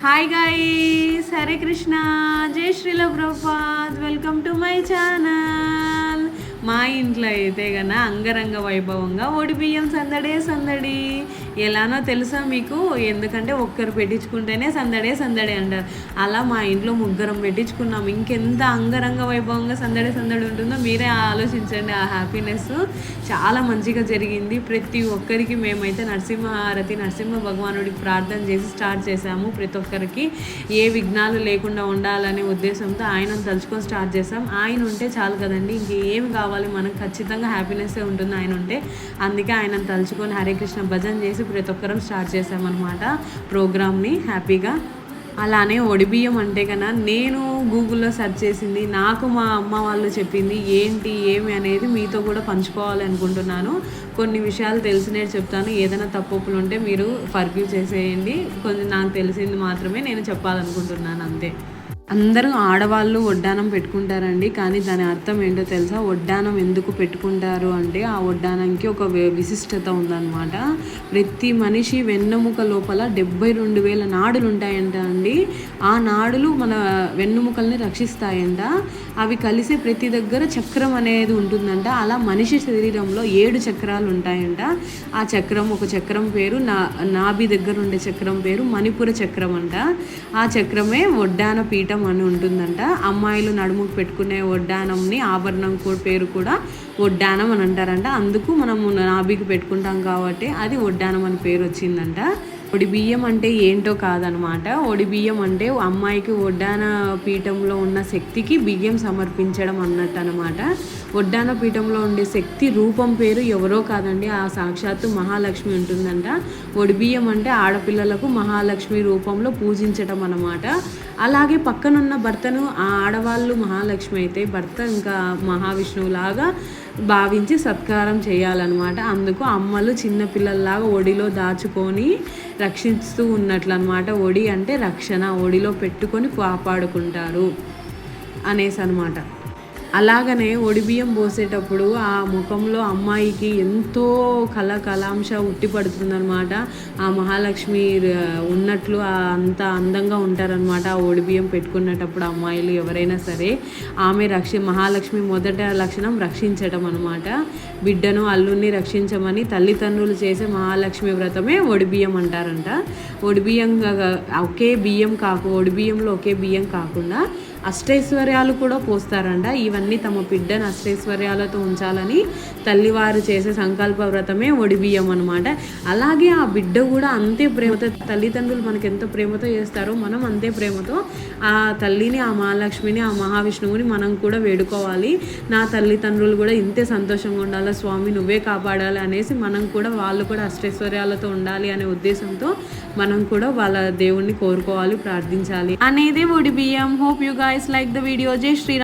Hi guys, Hare Krishna, జై Srila Prabhupad. Welcome to my channel. మా ఇంట్లో అయితే కన్నా అంగరంగ వైభవంగా బియ్యం సందడే సందడి. ఎలానో తెలుసా మీకు? ఎందుకంటే ఒక్కరు పెట్టించుకుంటేనే సందడే సందడి అంటారు. అలా మా ఇంట్లో ముగ్గురం పెట్టించుకున్నాం. ఇంకెంత అంగరంగ వైభవంగా సందడే సందడి ఉంటుందో మీరే ఆలోచించండి. ఆ హ్యాపీనెస్ చాలా మంచిగా జరిగింది. ప్రతి ఒక్కరికి మేమైతే నరసింహ భగవానుడికి ప్రార్థన చేసి స్టార్ట్ చేశాము. ప్రతి ఒక్కరికి ఏ విఘ్నాలు లేకుండా ఉండాలనే ఉద్దేశంతో ఆయనను తలుచుకొని స్టార్ట్ చేసాం. ఆయన ఉంటే చాలు కదండి, ఇంకేమి కావాలి, మనకు ఖచ్చితంగా హ్యాపీనెస్ ఉంటుంది ఆయన ఉంటే. అందుకే ఆయనను తలుచుకొని హరే కృష్ణ భజన చేసి ప్రతి ఒక్కరం స్టార్ట్ చేసామన్నమాట ప్రోగ్రామ్ని హ్యాపీగా. అలానే బియ్యం అంటే కన్నా నేను గూగుల్లో సెర్చ్ చేసింది, నాకు మా అమ్మ వాళ్ళు చెప్పింది ఏంటి ఏమి అనేది మీతో కూడా పంచుకోవాలి అనుకుంటున్నాను. కొన్ని విషయాలు తెలిసినవి చెప్తాను, ఏదైనా తప్పులు ఉంటే మీరు ఫర్గివ్ చేసేయండి. కొంచెం నాకు తెలిసింది మాత్రమే నేను చెప్పాలనుకుంటున్నాను, అంతే. అందరూ ఆడవాళ్ళు వడ్డానం పెట్టుకుంటారండి, కానీ దాని అర్థం ఏంటో తెలుసా? వడ్డానం ఎందుకు పెట్టుకుంటారు అంటే ఆ వడ్డానంకి ఒక విశిష్టత ఉందన్నమాట. ప్రతి మనిషి వెన్నెముక లోపల 72,000 నాడులు ఉంటాయంట అండి. ఆ నాడులు మన వెన్నెముకల్ని రక్షిస్తాయంట. అవి కలిసి ప్రతి దగ్గర చక్రం అనేది ఉంటుందంట. అలా మనిషి శరీరంలో 7 చక్రాలు ఉంటాయంట. ఆ చక్రం, ఒక చక్రం పేరు నాభి దగ్గర ఉండే చక్రం పేరు మణిపుర చక్రం అంట. ఆ చక్రమే వడ్డాన పీఠం అని ఉంటుందంట. అమ్మాయిలు నడుముకు పెట్టుకునే వడ్డానంని ఆభరణం పేరు కూడా వడ్డానం అని అంటారంట. అందుకు మనము నాభికి పెట్టుకుంటాం కాబట్టి అది వడ్డానం అని పేరు వచ్చిందంట. బియ్యం అంటే ఏంటో కాదనమాట. బియ్యం అంటే అమ్మాయికి వడ్డాన పీఠంలో ఉన్న శక్తికి బియ్యం సమర్పించడం అన్నట్టు అనమాట. వడ్డాన పీఠంలో ఉండే శక్తి రూపం పేరు ఎవరో కాదండి, ఆ సాక్షాత్తు మహాలక్ష్మి ఉంటుందంట. బియ్యం అంటే ఆడపిల్లలకు మహాలక్ష్మి రూపంలో పూజించడం అన్నమాట. అలాగే పక్కనున్న భర్తను ఆ ఆడవాళ్ళు మహాలక్ష్మి అయితే భర్త ఇంకా మహావిష్ణువులాగా భావించి సత్కారం చేయాలన్నమాట. అందుకు అమ్మలు చిన్నపిల్లల్లాగా ఒడిలో దాచుకొని రక్షిస్తూ ఉన్నట్లు అనమాట. ఒడి అంటే రక్షణ, ఒడిలో పెట్టుకొని కాపాడుకుంటారు అనేసి అనమాట. అలాగనే బియ్యం పోసేటప్పుడు ఆ ముఖంలో అమ్మాయికి ఎంతో కళాంశ ఉట్టిపడుతుందనమాట. ఆ మహాలక్ష్మి ఉన్నట్లు అంత అందంగా ఉంటారనమాట. ఆ బియ్యం పెట్టుకునేటప్పుడు అమ్మాయిలు ఎవరైనా సరే. ఆమె మహాలక్ష్మి మొదట లక్షణం రక్షించడం అనమాట. బిడ్డను అల్లుని రక్షించమని తల్లిదండ్రులు చేసే మహాలక్ష్మి వ్రతమే బియ్యం అంటారంట. బియ్యం బియ్యంలో ఒకే బియ్యం కాకుండా అష్టైశ్వర్యాలు కూడా పోస్తారంట. ఇవన్నీ తమ బిడ్డను అష్టైశ్వర్యాలతో ఉంచాలని తల్లివారు చేసే సంకల్ప వ్రతమే బియ్యం అనమాట. అలాగే ఆ బిడ్డ కూడా అంతే ప్రేమతో, తల్లిదండ్రులు మనకి ఎంత ప్రేమతో చేస్తారో మనం అంతే ప్రేమతో ఆ తల్లిని, ఆ మహాలక్ష్మిని, ఆ మహావిష్ణువుని మనం కూడా వేడుకోవాలి. నా తల్లిదండ్రులు కూడా ఇంతే సంతోషంగా ఉండాలి స్వామి, నువ్వే కాపాడాలి అనేసి మనం కూడా, వాళ్ళు కూడా అష్టైశ్వర్యాలతో ఉండాలి అనే ఉద్దేశంతో మనం కూడా వాళ్ళ దేవుణ్ణి కోరుకోవాలి, ప్రార్థించాలి అనేది బియ్యం. Hope you guys like the video. Jai Shri Ram.